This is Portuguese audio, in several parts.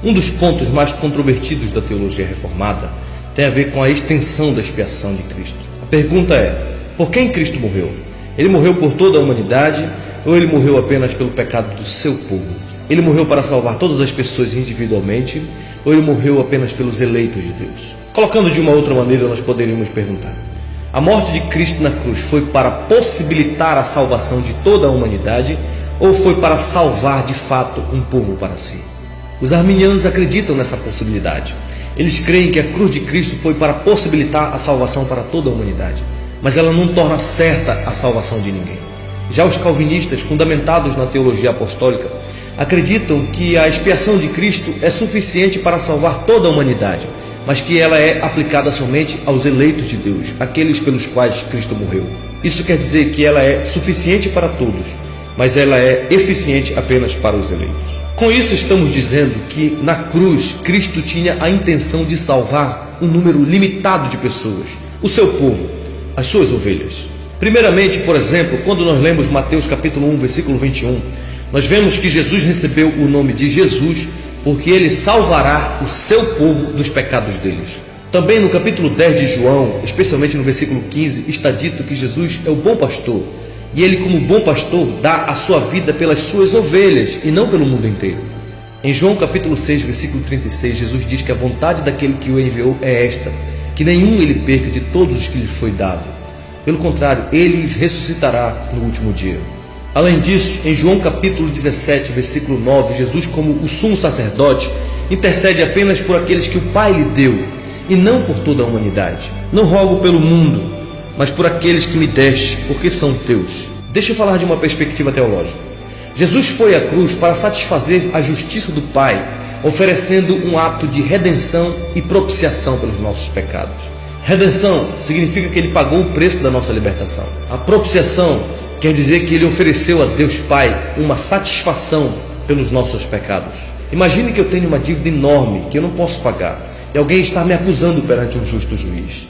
Um dos pontos mais controvertidos da teologia reformada tem a ver com a extensão da expiação de Cristo. A pergunta é: por quem Cristo morreu? Ele morreu por toda a humanidade ou ele morreu apenas pelo pecado do seu povo? Ele morreu para salvar todas as pessoas individualmente ou ele morreu apenas pelos eleitos de Deus? Colocando de uma outra maneira, nós poderíamos perguntar: a morte de Cristo na cruz foi para possibilitar a salvação de toda a humanidade ou foi para salvar de fato um povo para si? Os arminianos acreditam nessa possibilidade. Eles creem que a cruz de Cristo foi para possibilitar a salvação para toda a humanidade, mas ela não torna certa a salvação de ninguém. Já os calvinistas, fundamentados na teologia apostólica, acreditam que a expiação de Cristo é suficiente para salvar toda a humanidade, mas que ela é aplicada somente aos eleitos de Deus, aqueles pelos quais Cristo morreu. Isso quer dizer que ela é suficiente para todos, mas ela é eficiente apenas para os eleitos. Com isso estamos dizendo que na cruz Cristo tinha a intenção de salvar um número limitado de pessoas, o seu povo, as suas ovelhas. Primeiramente, por exemplo, quando nós lemos Mateus capítulo 1, versículo 21, nós vemos que Jesus recebeu o nome de Jesus porque ele salvará o seu povo dos pecados deles. Também no capítulo 10 de João, especialmente no versículo 15, está dito que Jesus é o bom pastor, e ele, como bom pastor, dá a sua vida pelas suas ovelhas e não pelo mundo inteiro. Em João capítulo 6, versículo 36, Jesus diz que a vontade daquele que o enviou é esta, que nenhum ele perca de todos os que lhe foi dado. Pelo contrário, ele os ressuscitará no último dia. Além disso, em João capítulo 17, versículo 9, Jesus, como o sumo sacerdote, intercede apenas por aqueles que o Pai lhe deu, e não por toda a humanidade. Não rogo pelo mundo, mas por aqueles que me deste, porque são teus. Deixa eu falar de uma perspectiva teológica. Jesus foi à cruz para satisfazer a justiça do Pai, oferecendo um ato de redenção e propiciação pelos nossos pecados. Redenção significa que ele pagou o preço da nossa libertação. A propiciação quer dizer que ele ofereceu a Deus Pai uma satisfação pelos nossos pecados. Imagine que eu tenho uma dívida enorme que eu não posso pagar e alguém está me acusando perante um justo juiz.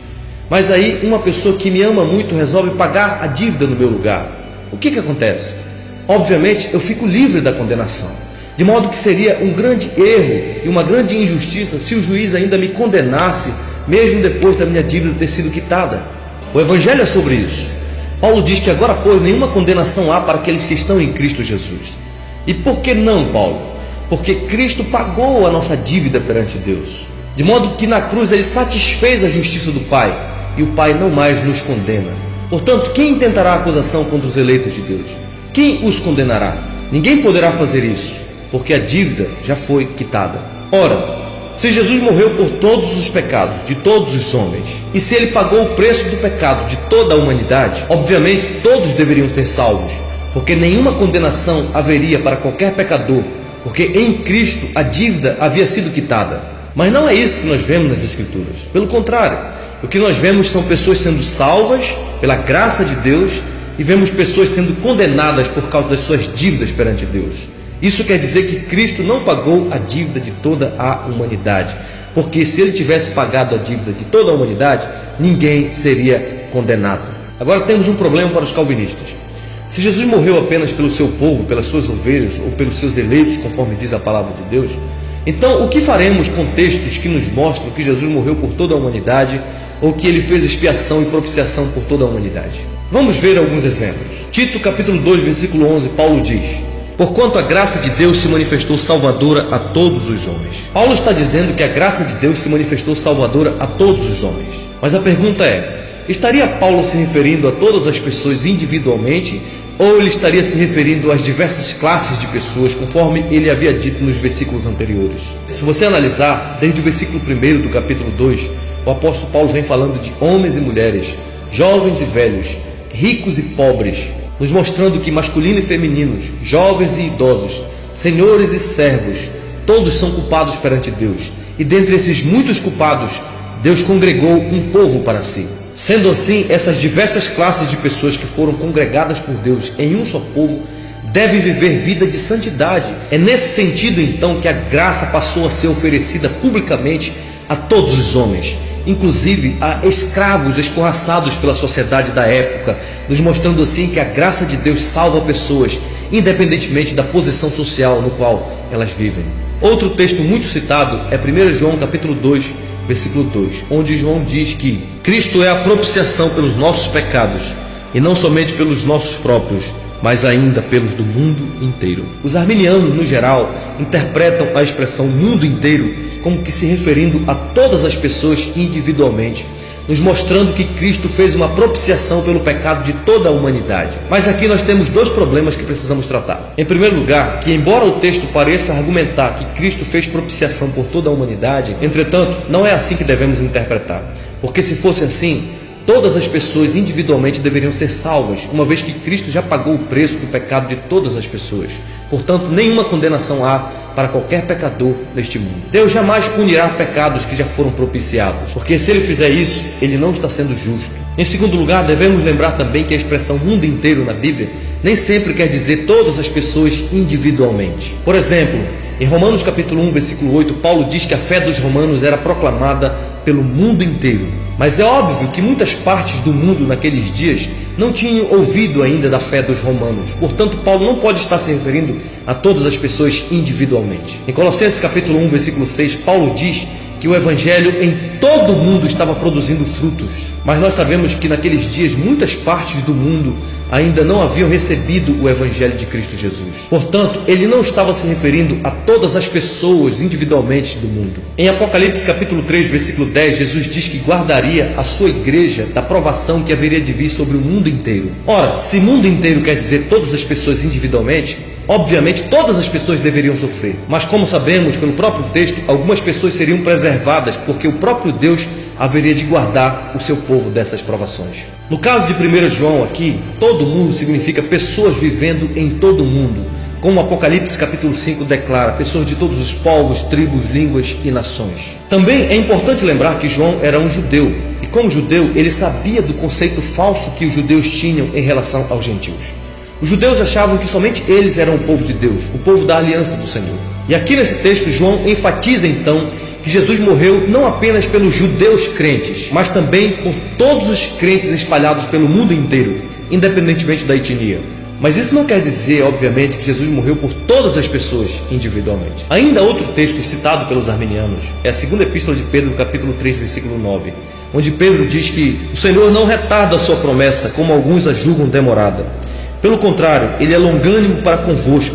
Mas aí uma pessoa que me ama muito resolve pagar a dívida no meu lugar. O que acontece? Obviamente eu fico livre da condenação, de modo que seria um grande erro e uma grande injustiça se o juiz ainda me condenasse, mesmo depois da minha dívida ter sido quitada. O Evangelho é sobre isso. Paulo diz que agora, pois, nenhuma condenação há para aqueles que estão em Cristo Jesus. E por que não, Paulo? Porque Cristo pagou a nossa dívida perante Deus, de modo que na cruz ele satisfez a justiça do Pai, e o Pai não mais nos condena. Portanto, quem intentará acusação contra os eleitos de Deus? Quem os condenará? Ninguém poderá fazer isso, porque a dívida já foi quitada. Ora, se Jesus morreu por todos os pecados de todos os homens, e se ele pagou o preço do pecado de toda a humanidade, obviamente todos deveriam ser salvos, porque nenhuma condenação haveria para qualquer pecador, porque em Cristo a dívida havia sido quitada. Mas não é isso que nós vemos nas Escrituras. Pelo contrário, o que nós vemos são pessoas sendo salvas pela graça de Deus e vemos pessoas sendo condenadas por causa das suas dívidas perante Deus. Isso quer dizer que Cristo não pagou a dívida de toda a humanidade, porque se ele tivesse pagado a dívida de toda a humanidade, ninguém seria condenado. Agora temos um problema para os calvinistas. Se Jesus morreu apenas pelo seu povo, pelas suas ovelhas ou pelos seus eleitos, conforme diz a palavra de Deus, então o que faremos com textos que nos mostram que Jesus morreu por toda a humanidade ou que ele fez expiação e propiciação por toda a humanidade? Vamos ver alguns exemplos. Tito capítulo 2, versículo 11, Paulo diz: porquanto a graça de Deus se manifestou salvadora a todos os homens. Paulo está dizendo que a graça de Deus se manifestou salvadora a todos os homens. Mas a pergunta é, estaria Paulo se referindo a todas as pessoas individualmente, ou ele estaria se referindo às diversas classes de pessoas, conforme ele havia dito nos versículos anteriores? Se você analisar, desde o versículo 1 do capítulo 2, o apóstolo Paulo vem falando de homens e mulheres, jovens e velhos, ricos e pobres, nos mostrando que masculino e femininos, jovens e idosos, senhores e servos, todos são culpados perante Deus. E dentre esses muitos culpados, Deus congregou um povo para si. Sendo assim, essas diversas classes de pessoas que foram congregadas por Deus em um só povo, devem viver vida de santidade. É nesse sentido, então, que a graça passou a ser oferecida publicamente a todos os homens, inclusive a escravos escorraçados pela sociedade da época, nos mostrando assim que a graça de Deus salva pessoas, independentemente da posição social no qual elas vivem. Outro texto muito citado é 1 João capítulo 2, versículo 2, onde João diz que Cristo é a propiciação pelos nossos pecados, e não somente pelos nossos próprios, mas ainda pelos do mundo inteiro. Os arminianos, no geral, interpretam a expressão mundo inteiro como que se referindo a todas as pessoas individualmente, nos mostrando que Cristo fez uma propiciação pelo pecado de toda a humanidade. Mas aqui nós temos dois problemas que precisamos tratar. Em primeiro lugar, que embora o texto pareça argumentar que Cristo fez propiciação por toda a humanidade, entretanto, não é assim que devemos interpretar. Porque se fosse assim, todas as pessoas individualmente deveriam ser salvas, uma vez que Cristo já pagou o preço do pecado de todas as pessoas. Portanto, nenhuma condenação há para qualquer pecador neste mundo. Deus jamais punirá pecados que já foram propiciados, porque se Ele fizer isso, Ele não está sendo justo. Em segundo lugar, devemos lembrar também que a expressão mundo inteiro na Bíblia nem sempre quer dizer todas as pessoas individualmente. Por exemplo, em Romanos capítulo 1, versículo 8, Paulo diz que a fé dos romanos era proclamada pelo mundo inteiro. Mas é óbvio que muitas partes do mundo naqueles dias não tinham ouvido ainda da fé dos romanos. Portanto, Paulo não pode estar se referindo a todas as pessoas individualmente. Em Colossenses capítulo 1, versículo 6, Paulo diz que o evangelho em todo o mundo estava produzindo frutos. Mas nós sabemos que naqueles dias muitas partes do mundo ainda não haviam recebido o evangelho de Cristo Jesus. Portanto, ele não estava se referindo a todas as pessoas individualmente do mundo. Em Apocalipse capítulo 3, versículo 10, Jesus diz que guardaria a sua igreja da provação que haveria de vir sobre o mundo inteiro. Ora, se mundo inteiro quer dizer todas as pessoas individualmente, obviamente todas as pessoas deveriam sofrer. Mas como sabemos pelo próprio texto, algumas pessoas seriam preservadas porque o próprio Deus haveria de guardar o seu povo dessas provações. No caso de 1 João aqui, todo mundo significa pessoas vivendo em todo o mundo. Como Apocalipse capítulo 5 declara, pessoas de todos os povos, tribos, línguas e nações. Também é importante lembrar que João era um judeu. E como judeu, ele sabia do conceito falso que os judeus tinham em relação aos gentios. Os judeus achavam que somente eles eram o povo de Deus, o povo da aliança do Senhor. E aqui nesse texto, João enfatiza então que Jesus morreu não apenas pelos judeus crentes, mas também por todos os crentes espalhados pelo mundo inteiro, independentemente da etnia. Mas isso não quer dizer, obviamente, que Jesus morreu por todas as pessoas individualmente. Ainda outro texto citado pelos arminianos é a segunda epístola de Pedro, capítulo 3, versículo 9, onde Pedro diz que o Senhor não retarda a sua promessa, como alguns a julgam demorada. Pelo contrário, Ele é longânimo para convosco,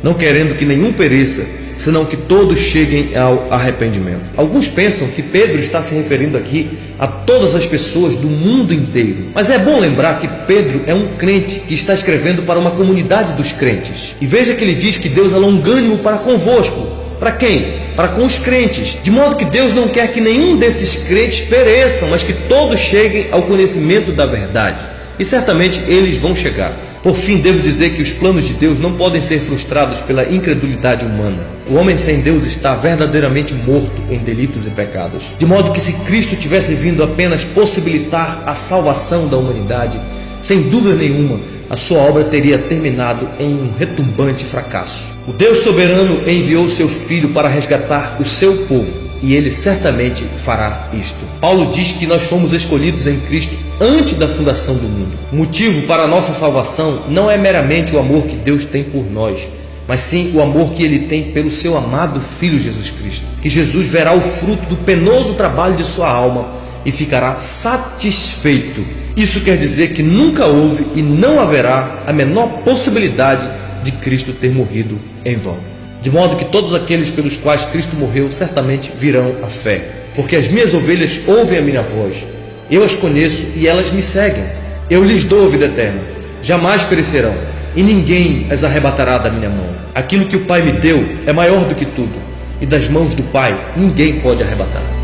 não querendo que nenhum pereça, senão que todos cheguem ao arrependimento. Alguns pensam que Pedro está se referindo aqui a todas as pessoas do mundo inteiro. Mas é bom lembrar que Pedro é um crente que está escrevendo para uma comunidade dos crentes. E veja que ele diz que Deus é longânimo para convosco. Para quem? Para com os crentes. De modo que Deus não quer que nenhum desses crentes pereçam, mas que todos cheguem ao conhecimento da verdade. E certamente eles vão chegar. Por fim, devo dizer que os planos de Deus não podem ser frustrados pela incredulidade humana. O homem sem Deus está verdadeiramente morto em delitos e pecados. De modo que se Cristo tivesse vindo apenas possibilitar a salvação da humanidade, sem dúvida nenhuma, a sua obra teria terminado em um retumbante fracasso. O Deus soberano enviou seu Filho para resgatar o seu povo. E Ele certamente fará isto. Paulo diz que nós fomos escolhidos em Cristo antes da fundação do mundo. O motivo para a nossa salvação não é meramente o amor que Deus tem por nós, mas sim o amor que Ele tem pelo seu amado Filho Jesus Cristo. Que Jesus verá o fruto do penoso trabalho de sua alma e ficará satisfeito. Isso quer dizer que nunca houve e não haverá a menor possibilidade de Cristo ter morrido em vão. De modo que todos aqueles pelos quais Cristo morreu certamente virão à fé. Porque as minhas ovelhas ouvem a minha voz, eu as conheço e elas me seguem. Eu lhes dou a vida eterna, jamais perecerão, e ninguém as arrebatará da minha mão. Aquilo que o Pai me deu é maior do que tudo, e das mãos do Pai ninguém pode arrebatar.